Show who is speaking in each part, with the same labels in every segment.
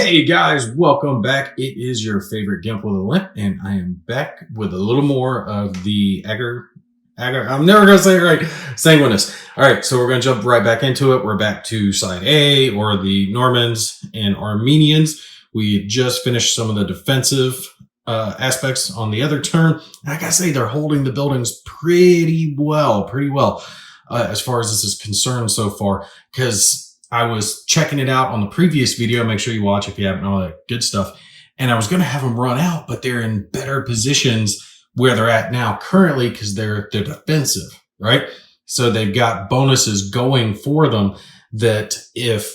Speaker 1: Hey guys, welcome back. It is your favorite Gimp with a Limp, and I am back with a little more of the Ager. I'm never going to say it right. Sanguinis. All right, so we're going to jump right back into it. We're back to side A, or the Normans and Armenians. We just finished some of the defensive aspects on the other turn. And I got to say, they're holding the buildings pretty well, as far as this is concerned so far, because I was checking it out on the previous video. Make sure you watch if you haven't, all that good stuff. And I was going to have them run out, but they're in better positions where they're at now currently because they're defensive, right? So they've got bonuses going for them that if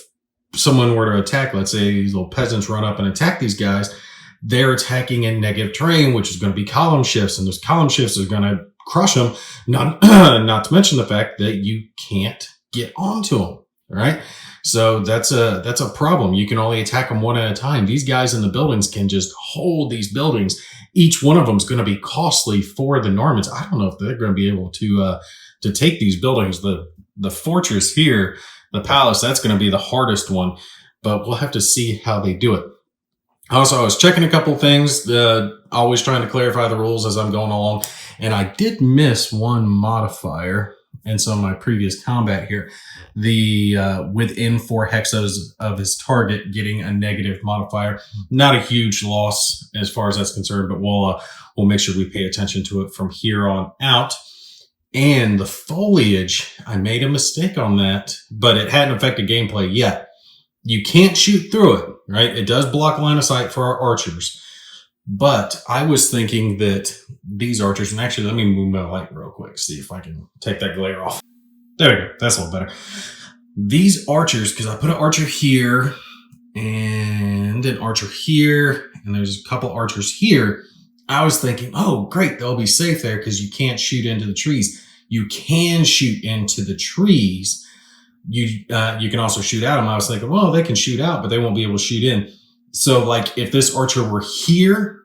Speaker 1: someone were to attack, let's say these little peasants run up and attack these guys, they're attacking in negative terrain, which is going to be column shifts. And those column shifts are going to crush them. Not to mention the fact that you can't get onto them. Right. So that's a problem. You can only attack them one at a time. These guys in the buildings can just hold these buildings. Each one of them is going to be costly for the Normans. I don't know if they're going to be able to take these buildings. The fortress here, the palace, that's going to be the hardest one, but we'll have to see how they do it. Also, I was checking a couple things, always trying to clarify the rules as I'm going along. And I did miss one modifier in some of my previous combat here. The within 4 hexes of his target getting a negative modifier. Not a huge loss as far as that's concerned, but we'll make sure we pay attention to it from here on out. And the foliage, I made a mistake on that, but it hadn't affected gameplay yet. You can't shoot through it, right? It does block line of sight for our archers. But I was thinking that these archers, and actually let me move my light real quick, see if I can take that glare off. There we go. That's a little better. These archers, because I put an archer here and an archer here, and there's a couple archers here. I was thinking, oh, great, they'll be safe there because you can't shoot into the trees. You can shoot into the trees. You can also shoot at them. I was thinking, well, they can shoot out, but they won't be able to shoot in. So, like, if this archer were here,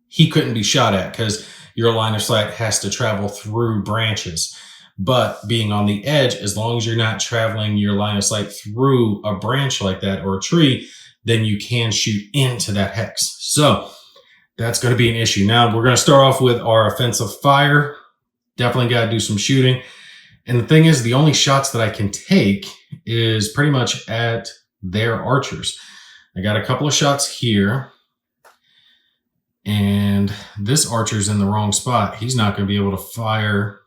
Speaker 1: he couldn't be shot at because your line of sight has to travel through branches. But being on the edge, as long as you're not traveling your line of sight through a branch like that or a tree, then you can shoot into that hex. So that's going to be an issue. Now we're going to start off with our offensive fire. Definitely got to do some shooting. And the thing is, the only shots that I can take is pretty much at their archers. I got a couple of shots here. And this archer's in the wrong spot. He's not going to be able to fire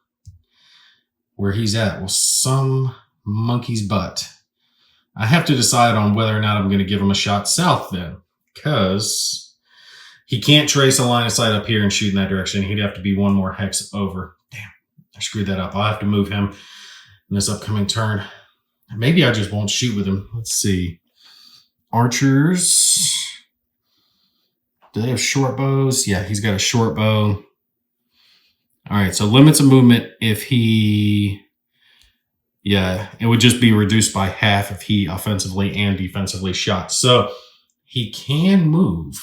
Speaker 1: where he's at. Well, some monkey's butt. I have to decide on whether or not I'm going to give him a shot south then, because he can't trace a line of sight up here and shoot in that direction. He'd have to be one more hex over. Damn, I screwed that up. I'll have to move him in this upcoming turn. Maybe I just won't shoot with him. Let's see. Archers. Do they have short bows? Yeah, he's got a short bow. All right, so limits of movement if he... Yeah, it would just be reduced by half if he offensively and defensively shot. So he can move.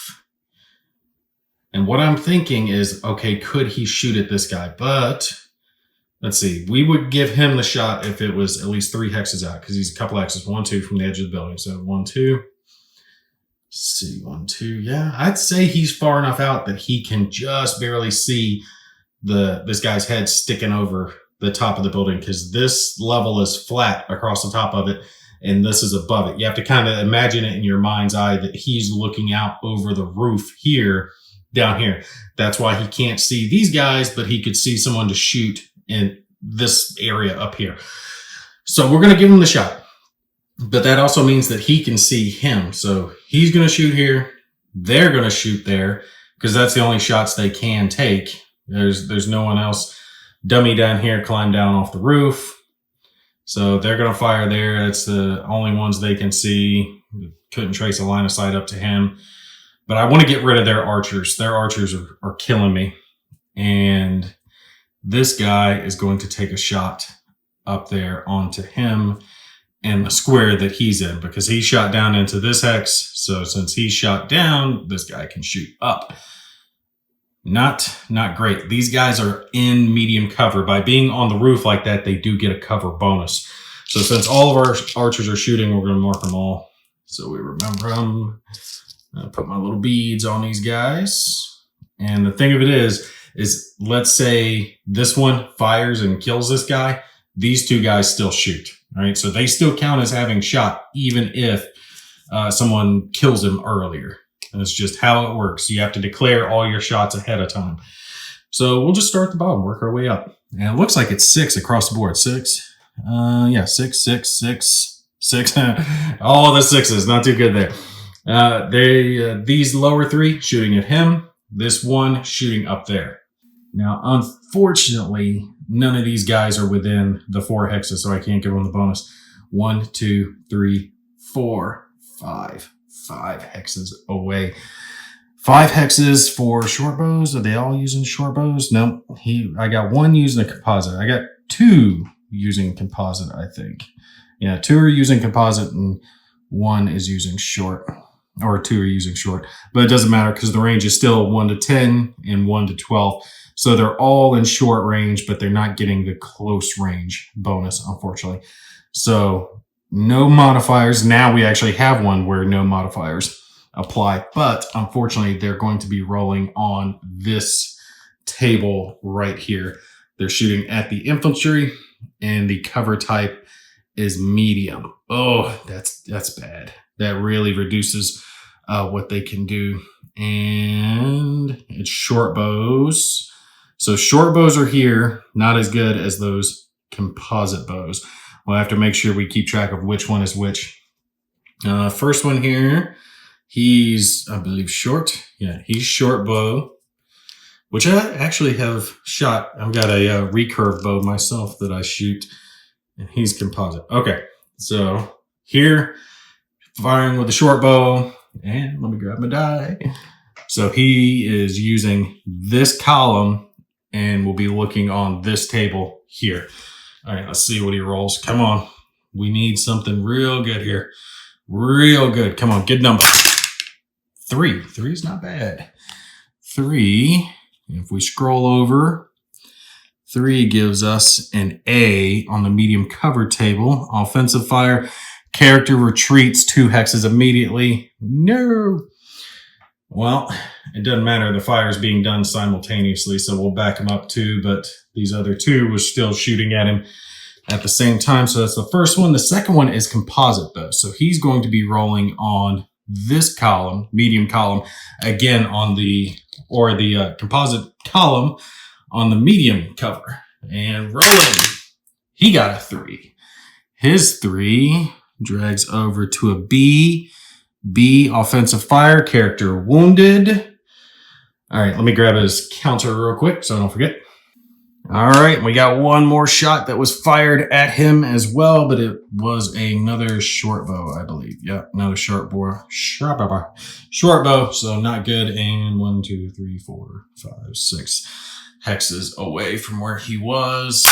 Speaker 1: And what I'm thinking is, okay, could he shoot at this guy? But let's see. We would give him the shot if it was at least 3 hexes out because he's a couple hexes. 1, 2 from the edge of the building. So 1, 2. Let's see, 1, 2. Yeah, I'd say he's far enough out that he can just barely see this guy's head sticking over the top of the building because this level is flat across the top of it and this is above it. You have to kind of imagine it in your mind's eye that he's looking out over the roof here, down here. That's why he can't see these guys, but he could see someone to shoot in this area up here. So we're going to give him the shot, but that also means that he can see him. So he's going to shoot here. They're going to shoot there because that's the only shots they can take. There's no one else. Dummy down here climbed down off the roof. So they're going to fire there. That's the only ones they can see. Couldn't trace a line of sight up to him. But I want to get rid of their archers. Their archers are killing me. And this guy is going to take a shot up there onto him and the square that he's in because he shot down into this hex. So since he shot down, this guy can shoot up. Not great. These guys are in medium cover. By being on the roof like that, they do get a cover bonus. So since all of our archers are shooting, we're going to mark them all so we remember them. I'll put my little beads on these guys. And the thing of it is let's say this one fires and kills this guy. These two guys still shoot. All right. So they still count as having shot, even if someone kills him earlier. And it's just how it works. You have to declare all your shots ahead of time. So we'll just start at the bottom, work our way up. And it looks like it's 6 across the board. 6. Yeah, 6, 6, 6, 6. All the 6s, not too good there. These lower 3 shooting at him. This one shooting up there. Now, unfortunately, none of these guys are within the 4 hexes, so I can't give them the bonus. 1, 2, 3, 4, 5. 5 hexes away. 5 hexes for short bows. Are they all using short bows? No. I got 1 using a composite. I got 2 using composite, I think. Yeah, 2 are using composite and 1 is using short. Or 2 are using short. But it doesn't matter because the range is still 1 to 10 and 1 to 12. So they're all in short range, but they're not getting the close range bonus, unfortunately. So no modifiers. Now we actually have one where no modifiers apply, but unfortunately they're going to be rolling on this table right here. They're shooting at the infantry and the cover type is medium. Oh, that's bad. That really reduces what they can do. And it's short bows. So short bows are here, not as good as those composite bows. We'll have to make sure we keep track of which one is which. First one here, he's, I believe, short. Yeah, he's short bow, which I actually have shot. I've got a recurve bow myself that I shoot, and he's composite. Okay, so here, firing with the short bow, and let me grab my die. So he is using this column, and we'll be looking on this table here. All right, let's see what he rolls. Come on. We need something real good here. Real good. Come on, good number. 3. 3 is not bad. 3, if we scroll over, 3 gives us an A on the medium cover table. Offensive fire. Character retreats 2 hexes immediately. No. Well, it doesn't matter. The fire is being done simultaneously, so we'll back him up too, but these other 2 were still shooting at him at the same time. So that's the first one. The second one is composite though. So he's going to be rolling on this column, medium column, again on the composite column on the medium cover. And rolling. He got a 3. His 3 drags over to a B. B, offensive fire, character wounded. All right, let me grab his counter real quick so I don't forget. All right, we got one more shot that was fired at him as well, but it was another short bow, I believe. Yeah, another short bow. Short bow, so not good. And 1, 2, 3, 4, 5, 6 hexes away from where he was.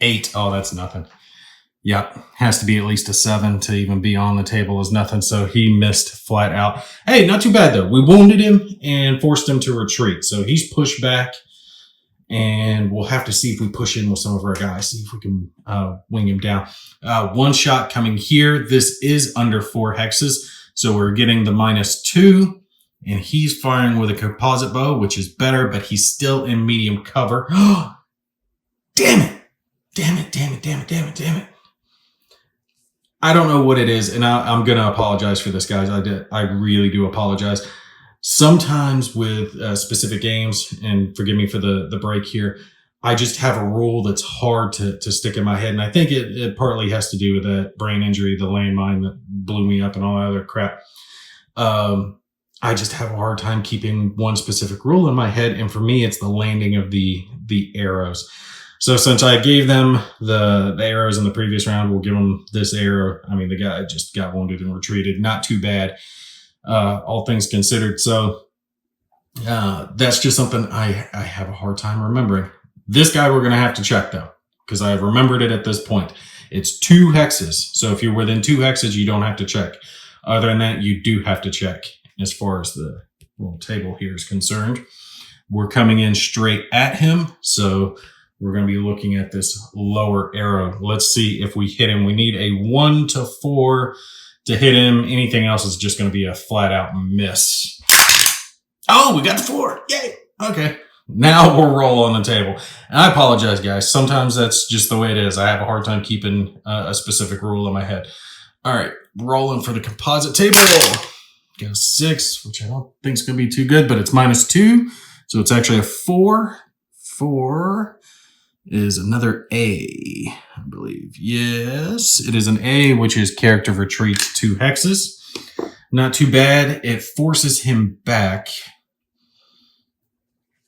Speaker 1: 8. Oh, that's nothing. Yep, has to be at least a 7 to even be on the table is nothing, so he missed flat out. Hey, not too bad though. We wounded him and forced him to retreat, so he's pushed back, and we'll have to see if we push in with some of our guys, see if we can wing him down. 1 shot coming here. This is under 4 hexes, so we're getting the -2, and he's firing with a composite bow, which is better, but he's still in medium cover. Damn it! Damn it, damn it, damn it, damn it, damn it. I don't know what it is, and I'm going to apologize for this, guys. I really do apologize. Sometimes with specific games, and forgive me for the break here, I just have a rule that's hard to stick in my head, and I think it partly has to do with that brain injury, the landmine that blew me up and all that other crap. I just have a hard time keeping one specific rule in my head, and for me, it's the landing of the arrows. So since I gave them the arrows in the previous round, we'll give them this arrow. I mean, the guy just got wounded and retreated. Not too bad, all things considered. So that's just something I have a hard time remembering. This guy we're going to have to check, though, because I've remembered it at this point. It's 2 hexes. So if you're within 2 hexes, you don't have to check. Other than that, you do have to check as far as the little table here is concerned. We're coming in straight at him, so we're going to be looking at this lower arrow. Let's see if we hit him. We need a 1 to 4 to hit him. Anything else is just going to be a flat out miss. Oh, we got the 4. Yay. Okay. Now we'll roll on the table. And I apologize, guys. Sometimes that's just the way it is. I have a hard time keeping a specific rule in my head. All right. Rolling for the composite table. Got a 6, which I don't think is going to be too good, but it's -2. So it's actually a 4. 4 is another A, I believe. Yes, it is an A, which is character retreats 2 hexes. Not too bad. It forces him back,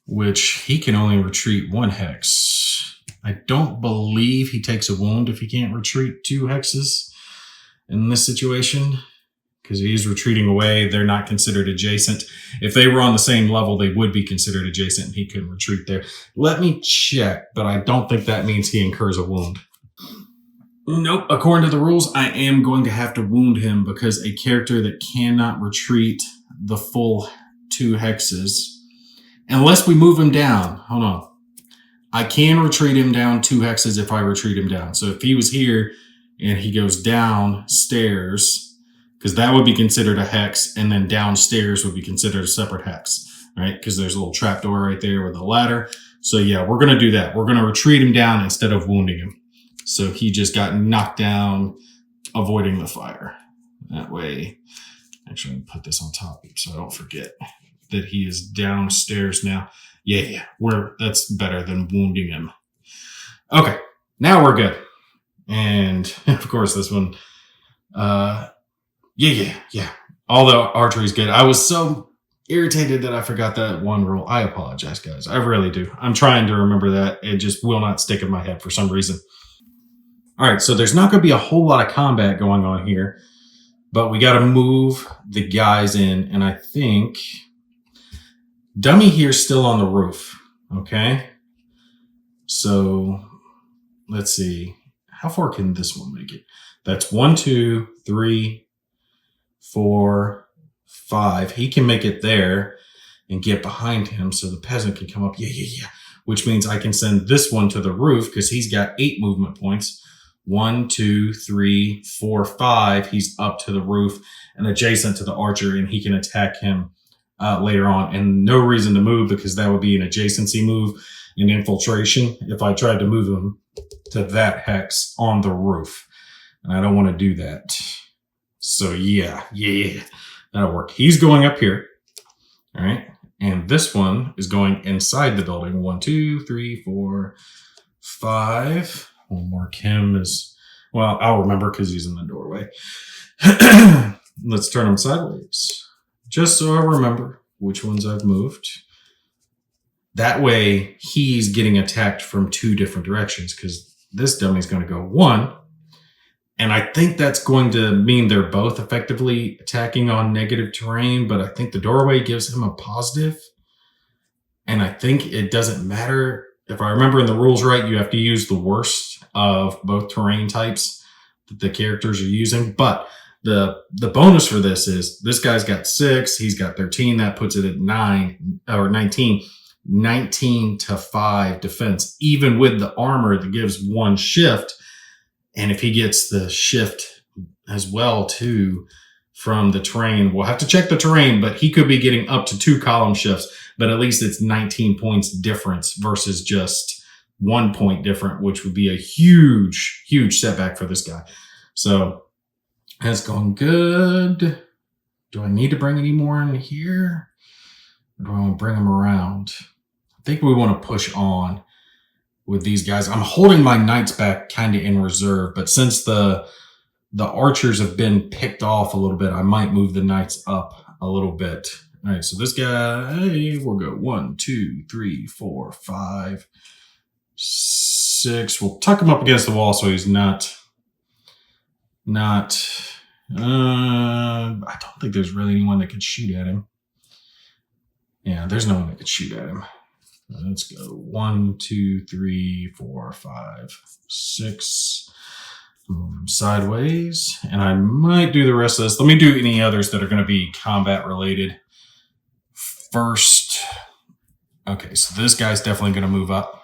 Speaker 1: which he can only retreat 1 hex. I don't believe he takes a wound if he can't retreat 2 hexes in this situation, because he's retreating away. They're not considered adjacent. If they were on the same level, they would be considered adjacent, and he couldn't retreat there. Let me check, but I don't think that means he incurs a wound. Nope. According to the rules, I am going to have to wound him because a character that cannot retreat the full 2 hexes, unless we move him down. Hold on. I can retreat him down 2 hexes if I retreat him down. So if he was here and he goes downstairs, because that would be considered a hex, and then downstairs would be considered a separate hex, right? Because there's a little trapdoor right there with a ladder. So yeah, we're going to do that. We're going to retreat him down instead of wounding him. So he just got knocked down, avoiding the fire. That way, actually, I'm going to put this on top so I don't forget that he is downstairs now. Yeah, that's better than wounding him. Okay, now we're good. And of course, this one, yeah. All the archery is good. I was so irritated that I forgot that one rule. I apologize, guys. I really do. I'm trying to remember that. It just will not stick in my head for some reason. All right, so there's not going to be a whole lot of combat going on here, but we got to move the guys in, and I think Dummy here's still on the roof, okay? So let's see. How far can this one make it? That's 1, 2, 3, 4, 5. He can make it there and get behind him so the peasant can come up. Yeah. Which means I can send this one to the roof because he's got 8 movement points. 1, 2, 3, 4, 5. He's up to the roof and adjacent to the archer, and he can attack him later on. And no reason to move because that would be an adjacency move in infiltration if I tried to move him to that hex on the roof. And I don't want to do that. So yeah, that'll work. He's going up here. All right. And this one is going inside the building. 1, 2, 3, 4, 5. We'll mark him as, well, I'll remember because he's in the doorway. Let's turn him sideways. Just so I remember which ones I've moved. That way, he's getting attacked from 2 different directions because this dummy's going to go 1. And I think that's going to mean they're both effectively attacking on negative terrain, but I think the doorway gives him a positive. And I think it doesn't matter. If I remember in the rules right, you have to use the worst of both terrain types that the characters are using. But the bonus for this is this guy's got 6, he's got 13. That puts it at 9 or 19. 19 to 5 defense, even with the armor that gives 1 shift. And if he gets the shift as well too from the terrain, we'll have to check the terrain, but he could be getting up to 2 column shifts, but at least it's 19 points difference versus just 1 point different, which would be a huge setback for this guy. So that's going good. Do I need to bring any more in here? Or do I want to bring them around? I think we want to push on with these guys. I'm holding my knights back kind of in reserve, but since the archers have been picked off a little bit, I might move the knights up a little bit. All right, so this guy, we'll go 1, 2, 3, 4, 5, 6. We'll tuck him up against the wall so he's not. I don't think there's really anyone that could shoot at him. Yeah, there's no one that could shoot at him. Let's go 1, 2, 3, 4, 5, 6. Move him sideways. And I might do the rest of this. Let me do any others that are going to be combat related first. Okay, so this guy's definitely going to move up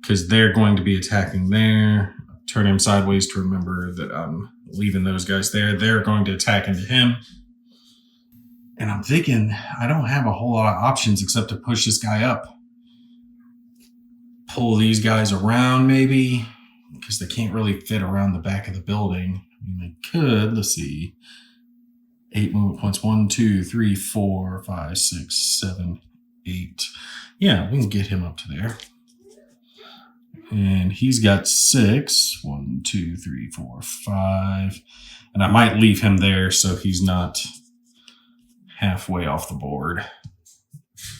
Speaker 1: because they're going to be attacking there. turn him sideways to remember that I'm leaving those guys there. They're going to attack into him. And I'm thinking I don't have a whole lot of options except to push this guy up. Pull these guys around maybe, because they can't really fit around the back of the building. I mean, they could. Let's see. 8 movement points. 1, 2, 3, 4, 5, 6, 7, 8. Yeah, we can get him up to there. And he's got 6. 1, 2, 3, 4, 5. And I might leave him there so he's not halfway off the board.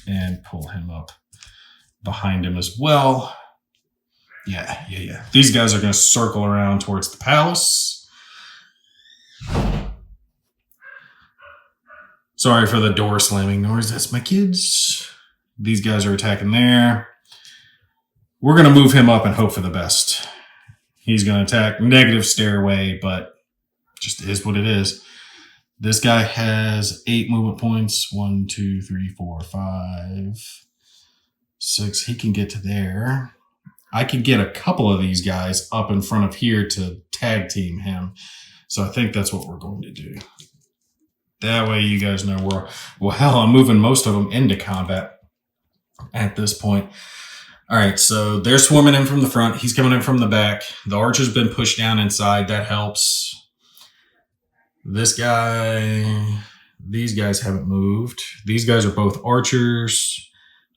Speaker 1: And pull him up behind him as well. Yeah. These guys are going to circle around towards the palace. Sorry for the door slamming noise. That's my kids. These guys are attacking there. We're going to move him up and hope for the best. He's going to attack negative stairway, but just is what it is. This guy has 8 movement points. 1, 2, 3, 4, 5, 6. He can get to there. I could get a couple of these guys up in front of here to tag team him. So I think that's what we're going to do. That way you guys know I'm moving most of them into combat at this point. All right, so they're swarming in from the front. He's coming in from the back. The archer's been pushed down inside. That helps. This guy, these guys haven't moved. These guys are both archers.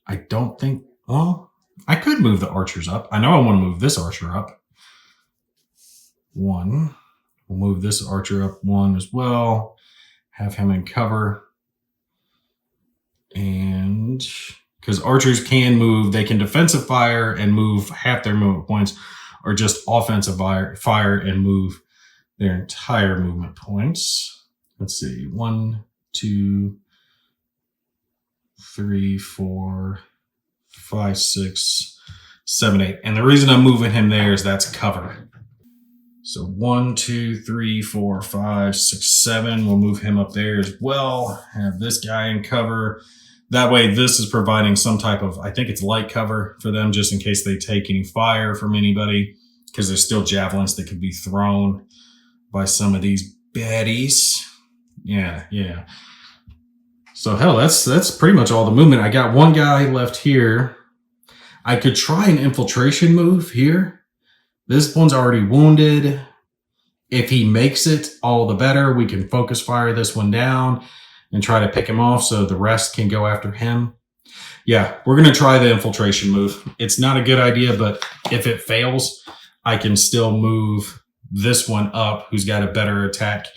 Speaker 1: I don't think, well, I could move the archers up. I know I want to move this archer up. 1. We'll move this archer up 1 as well. Have him in cover. And because archers can move, they can defensive fire and move half their movement points, or just offensive fire and move their entire movement points. Let's see. 1, 2, 3, 4, 5, 6, 7, 8. And the reason I'm moving him there is that's cover. So 1, 2, 3, 4, 5, 6, 7. We'll move him up there as well. Have this guy in cover. That way, this is providing some type of, I think it's light cover for them, just in case they take any fire from anybody, because there's still javelins that could be thrown by some of these baddies. Yeah. So hell, that's pretty much all the movement. I got one guy left here. I could try an infiltration move here. This one's already wounded. If he makes it, all the better. We can focus fire this one down and try to pick him off so the rest can go after him. Yeah, we're going to try the infiltration move. It's not a good idea, but if it fails, I can still move this one up, who's got a better attack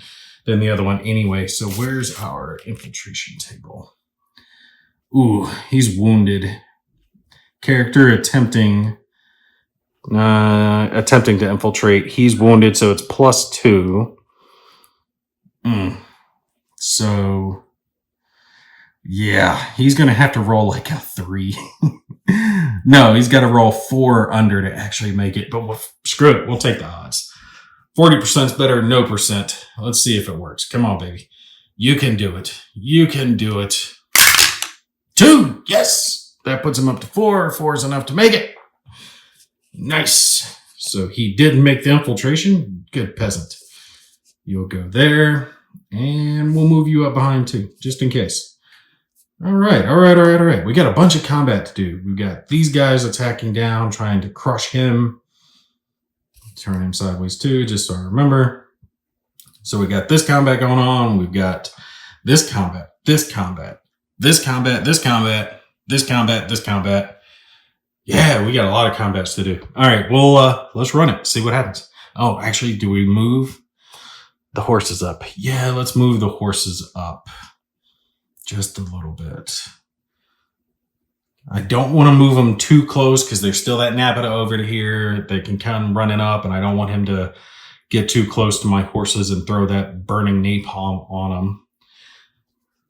Speaker 1: than the other one anyway. So where's our infiltration table? Ooh, he's wounded. Character attempting to infiltrate. He's wounded, so it's +2. So, yeah, he's going to have to roll like a 3. No, he's got to roll 4 under to actually make it. But screw it. We'll take the odds. 40% is better than no percent. Let's see if it works. Come on, baby. You can do it. You can do it. 2. Yes. That puts him up to 4. 4 is enough to make it. Nice. So he didn't make the infiltration. Good peasant. You'll go there. And we'll move you up behind too, just in case. All right. We got a bunch of combat to do. We've got these guys attacking down, trying to crush him. Turn him sideways too, just so I remember. So we got this combat going on. We've got this combat, this combat, this combat, this combat, this combat, this combat. Yeah, we got a lot of combats to do. All right, well, let's run it, see what happens. Oh, actually, do we move the horses up? Yeah, let's move the horses up just a little bit. I don't want to move them too close because there's still that Napata over to here. They can come running up, and I don't want him to get too close to my horses and throw that burning napalm on them.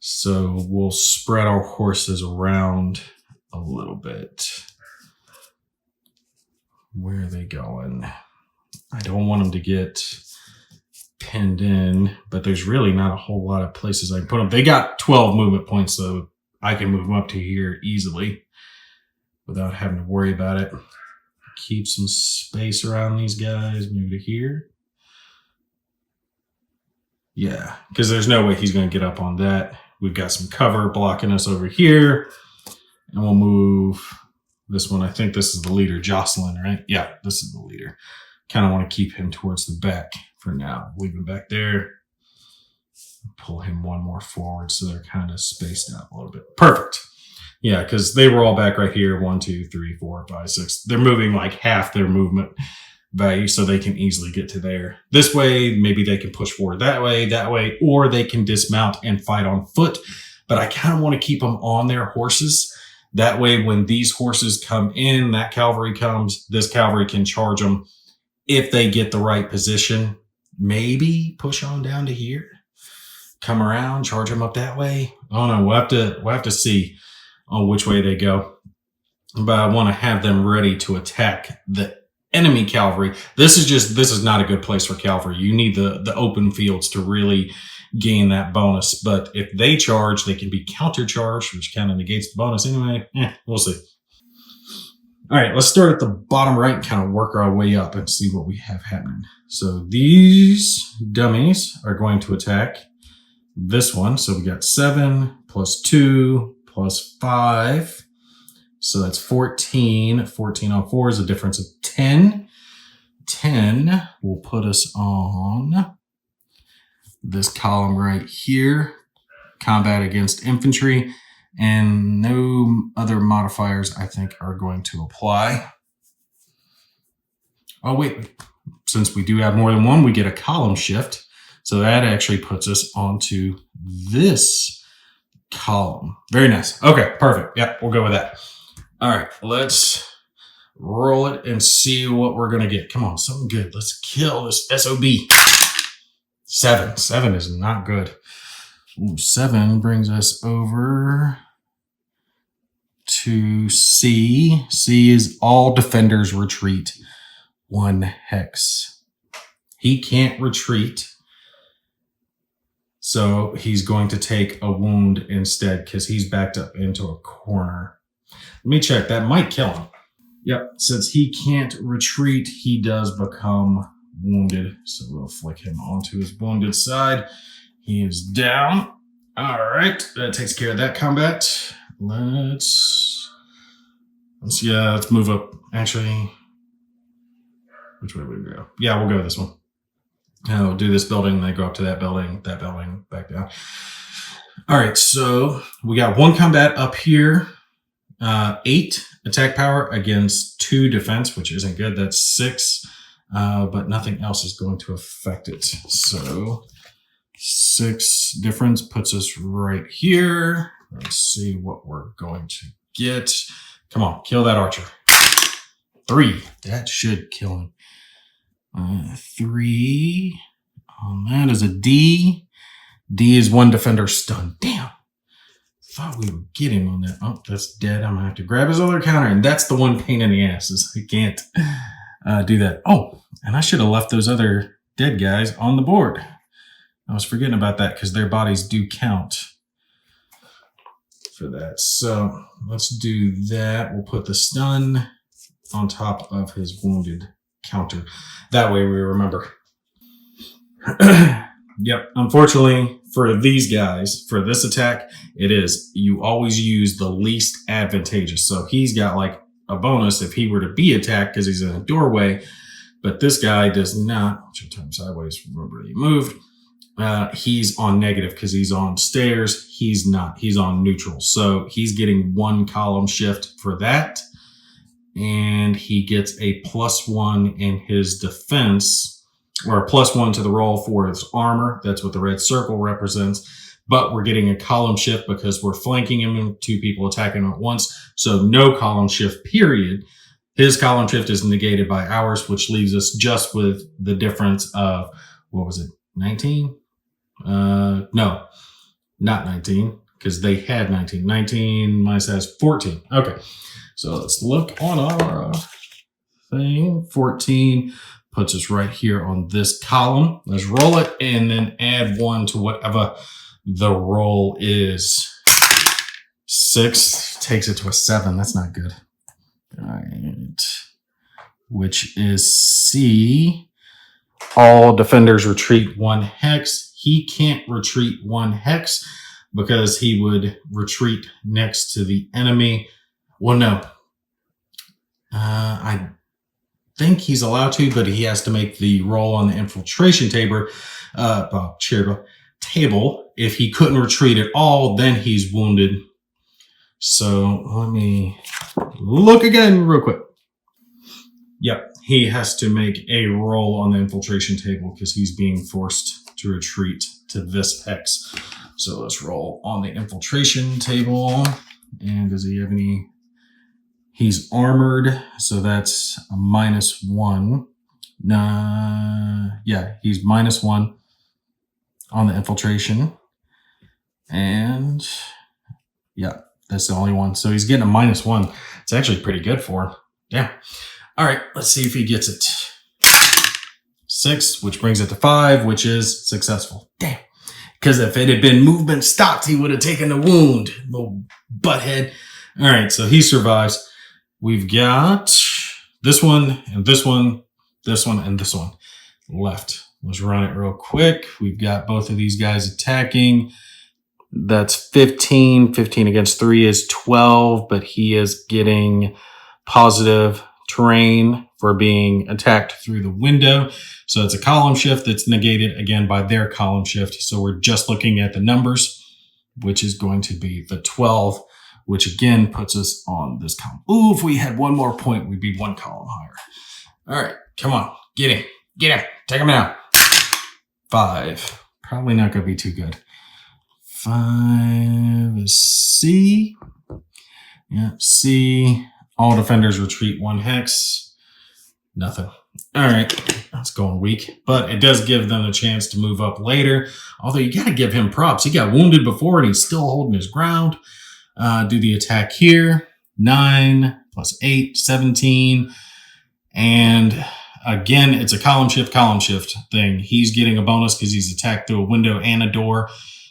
Speaker 1: So we'll spread our horses around a little bit. Where are they going? I don't want them to get pinned in, but there's really not a whole lot of places I can put them. They got 12 movement points, so I can move them up to here easily without having to worry about it. keep some space around these guys, maybe to here. Yeah, because there's no way he's going to get up on that. We've got some cover blocking us over here. And we'll move this one. I think this is the leader, Jocelyn, right? Yeah, this is the leader. Kind of want to keep him towards the back for now. Leave him back there. Pull him one more forward so they're kind of spaced out a little bit. Perfect. Yeah, because they were all back right here. 1, 2, 3, 4, 5, 6. They're moving like half their movement value so they can easily get to there. This way, maybe they can push forward that way, or they can dismount and fight on foot. But I kind of want to keep them on their horses. That way, when these horses come in, that cavalry comes, this cavalry can charge them if they get the right position. Maybe push on down to here, come around, charge them up that way. I don't know. We'll have to see on which way they go. But I want to have them ready to attack the enemy cavalry. This is not a good place for cavalry. You need the open fields to really gain that bonus. But if they charge, they can be countercharged, which kind of negates the bonus anyway. We'll see. All right, let's start at the bottom right and kind of work our way up and see what we have happening. So these dummies are going to attack this one. So we got 7 plus 2 plus 5. So that's 14. 14 on 4 is a difference of 10. 10 will put us on this column right here. Combat against infantry. And no other modifiers, I think, are going to apply. Oh, wait. Since we do have more than one, we get a column shift. So that actually puts us onto this column. Very nice. Okay, perfect. Yeah, we'll go with that. All right, let's roll it and see what we're going to get. Come on, something good. Let's kill this SOB. 7. 7 is not good. Ooh, 7 brings us over to C. C is all defenders retreat. 1 hex. He can't retreat. So he's going to take a wound instead because he's backed up into a corner. Let me check. That might kill him. Yep. Since he can't retreat, he does become wounded. So we'll flick him onto his wounded side. He is down. All right. That takes care of that combat. Let's move up. Actually, which way would we go? Yeah, we'll go this one. We'll do this building, then go up to that building, back down. All right, so we got 1 combat up here, 8 attack power against 2 defense, which isn't good. That's 6, but nothing else is going to affect it. So 6 difference puts us right here. Let's see what we're going to get. Come on, kill that archer. 3, that should kill him. 3 on that is a D. D is 1 defender stunned. Damn. Thought we would get him on that. Oh, that's dead. I'm going to have to grab his other counter. And that's the one pain in the ass is I can't do that. Oh, and I should have left those other dead guys on the board. I was forgetting about that because their bodies do count for that. So let's do that. We'll put the stun on top of his wounded counter. That way we remember. Yep. Unfortunately for these guys, for this attack, you always use the least advantageous. So he's got like a bonus if he were to be attacked because he's in a doorway, but this guy does not. I'll turn sideways. Remember he moved. He's on negative because he's on stairs. He's not. He's on neutral. So he's getting 1 column shift for that. And he gets a +1 in his defense, or a +1 to the roll for his armor. That's what the red circle represents. But we're getting a column shift because we're flanking him and 2 people attacking him at once. So no column shift, period. His column shift is negated by ours, which leaves us just with the difference of, what was it, 19? No, not 19, because they had 19. 19 minus that is 14. Okay. So let's look on our thing. 14 puts us right here on this column. Let's roll it and then add 1 to whatever the roll is. 6 takes it to a 7. That's not good. All right. which is C. All defenders retreat 1 hex. He can't retreat 1 hex because he would retreat next to the enemy. Well, no. I think he's allowed to, but he has to make the roll on the infiltration table. Table. If he couldn't retreat at all, then he's wounded. So let me look again real quick. Yep, he has to make a roll on the infiltration table because he's being forced to retreat to this hex. So let's roll on the infiltration table. And does he have any? He's armored, so that's a -1. Yeah, he's -1 on the infiltration. And yeah, that's the only one. So he's getting a -1. It's actually pretty good for him. Yeah. All right, let's see if he gets it. 6, which brings it to 5, which is successful. Damn. Because if it had been movement stopped, he would have taken the wound. Little butthead. All right, so he survives. We've got this one, and this one, this one, and this one left. Let's run it real quick. We've got both of these guys attacking. That's 15. 15 against 3 is 12, but he is getting positive terrain for being attacked through the window. So it's a column shift that's negated again by their column shift. So we're just looking at the numbers, which is going to be the 12, which again puts us on this column. Ooh, if we had one more point, we'd be 1 column higher. All right, come on, get him, take him out. 5, probably not going to be too good. 5 is C. Yeah, C. All defenders retreat 1 hex. Nothing. All right, that's going weak, but it does give them a chance to move up later. Although you got to give him props. He got wounded before and he's still holding his ground. Do the attack here. 9 plus 8, 17. And again, it's a column shift thing. He's getting a bonus because he's attacked through a window and a door.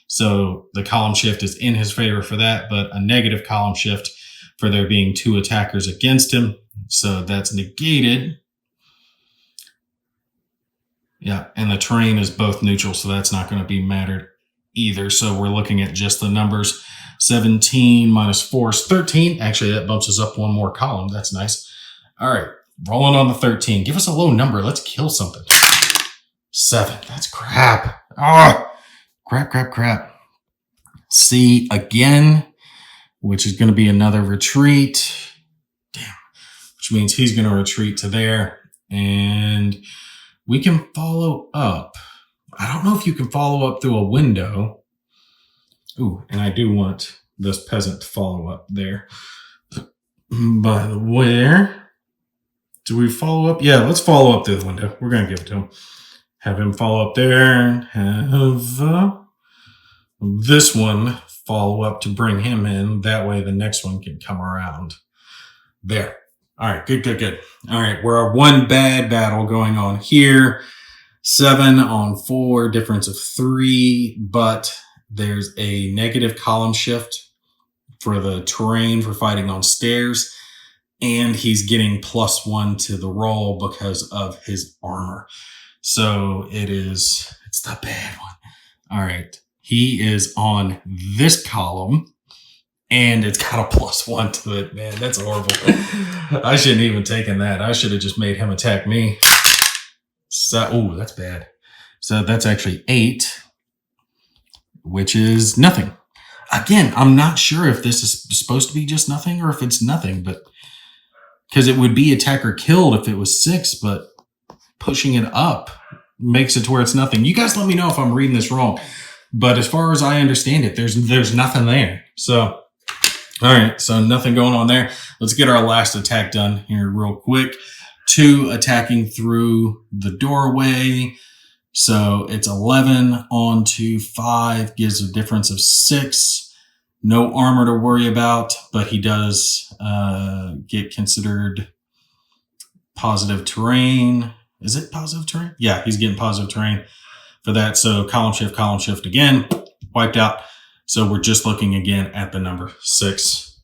Speaker 1: So the column shift is in his favor for that, but a negative column shift for there being 2 attackers against him. So that's negated. Yeah, and the terrain is both neutral, so that's not going to be mattered either. So we're looking at just the numbers. 17 minus 4 is 13. Actually, that bumps us up 1 more column. That's nice. All right, rolling on the 13. Give us a low number. Let's kill something. 7. That's crap. Oh, crap. C again, which is going to be another retreat. Damn. Which means he's going to retreat to there. And we can follow up. I don't know if you can follow up through a window. Ooh, and I do want this peasant to follow up there. By the way, do we follow up? Yeah, let's follow up through the window. We're going to give it to him. Have him follow up there. Have this one follow up to bring him in. That way the next one can come around. There. All right, good. All right, we're 1 bad battle going on here. 7 on 4, difference of 3, but there's a negative column shift for the terrain for fighting on stairs, and he's getting +1 to the roll because of his armor. So it's the bad one. All right, he is on this column. And it's got a +1 to it, man. That's horrible. I shouldn't even taken that. I should have just made him attack me. So, oh, that's bad. So that's actually 8, which is nothing. Again, I'm not sure if this is supposed to be just nothing or if it's nothing, but because it would be attacker killed if it was 6, but pushing it up makes it to where it's nothing. You guys let me know if I'm reading this wrong. But as far as I understand it, there's nothing there. So, all right, so nothing going on there. Let's get our last attack done here real quick. 2 attacking through the doorway. So it's 11 on to 5, gives a difference of 6. No armor to worry about, but he does get considered positive terrain. Is it positive terrain? Yeah, he's getting positive terrain for that. So column shift again, wiped out. So we're just looking again at the number 6.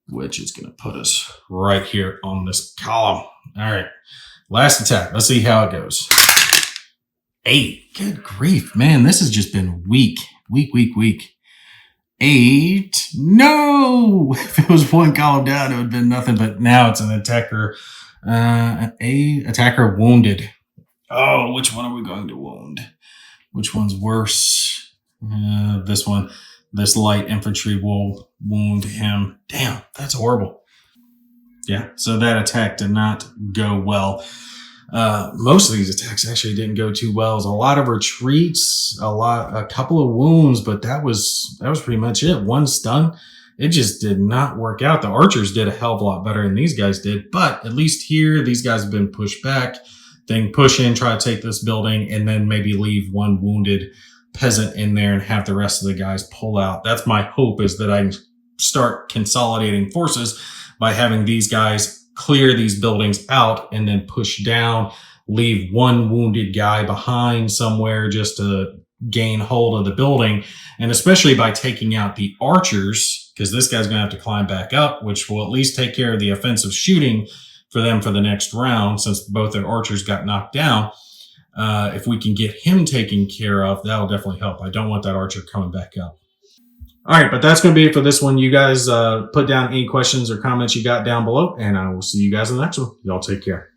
Speaker 1: which is going to put us right here on this column. All right, last attack. Let's see how it goes. 8. Good grief, man. This has just been weak. 8. No! If it was one column down, it would have been nothing, but now it's an attacker. Attacker wounded. Oh, which one are we going to wound? Which one's worse? This one. This light infantry will wound him. Damn, that's horrible. Yeah, so that attack did not go well. Most of these attacks actually didn't go too well. It was a lot of retreats, a couple of wounds, but that was pretty much it. 1 stun. It just did not work out. The archers did a hell of a lot better than these guys did, but at least here, these guys have been pushed back. Then push in, try to take this building, and then maybe leave 1 wounded peasant in there and have the rest of the guys pull out. That's my hope, is that I can start consolidating forces by having these guys clear these buildings out and then push down, leave 1 wounded guy behind somewhere just to gain hold of the building. And especially by taking out the archers, because this guy's going to have to climb back up, which will at least take care of the offensive shooting for them for the next round, since both their archers got knocked down. If we can get him taken care of, that'll definitely help. I don't want that archer coming back up. All right, but that's going to be it for this one. You guys put down any questions or comments you got down below, and I will see you guys in the next one. Y'all take care.